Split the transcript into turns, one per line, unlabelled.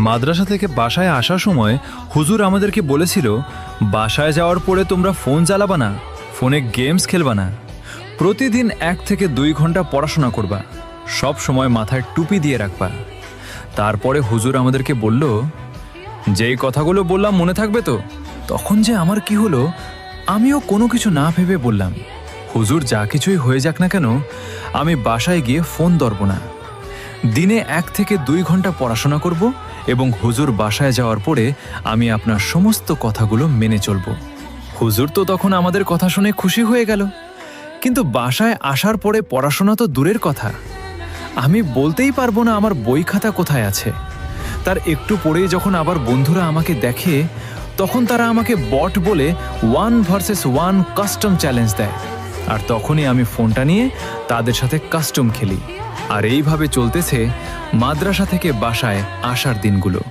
মাদ্রাসা থেকে বাসায় আসার সময় হুজুর আমাদেরকে বলেছিল, বাসায় যাওয়ার পরে তোমরা ফোন চালাবা না, ফোনে গেমস খেলবা না, প্রতিদিন 1 থেকে 2 ঘন্টা পড়াশোনা করবা, সব সময় মাথায় টুপি দিয়ে রাখবা। তারপরে হুজুর আমাদেরকে বলল, যেই কথাগুলো বললাম মনে থাকবে তো? তখন যে আমার কি হলো, আমিও কোনো কিছু না ভেবে বললাম, হুজুর যা কিছুই হয়ে যাক না কেন, আমি বাসায় গিয়ে ফোন ধরব না। দিনে 1 থেকে 2 ঘন্টা পড়াশোনা করব এবং হুজুর বাসায় যাওয়ার পরে আমি আপনার সমস্ত কথাগুলো মেনে চলব। হুজুর তো তখন আমাদের কথা শুনে খুশি হয়ে গেল, কিন্তু বাসায় আসার পরে পড়াশোনা তো দূরের কথা, আমি বলতেই পারবো না আমার বই খাতা কোথায় আছে। তার একটু পরেই যখন আবার বন্ধুরা আমাকে দেখে, তখন তারা আমাকে বট বলে 1 ভার্সেস 1 কাস্টম চ্যালেঞ্জ দেয়, আর তখনই আমি ফোনটা নিয়ে তাদের সাথে কাস্টম খেলি। আর এইভাবে চলতেছে মাদ্রাসা থেকে বাসায় আসার দিনগুলো।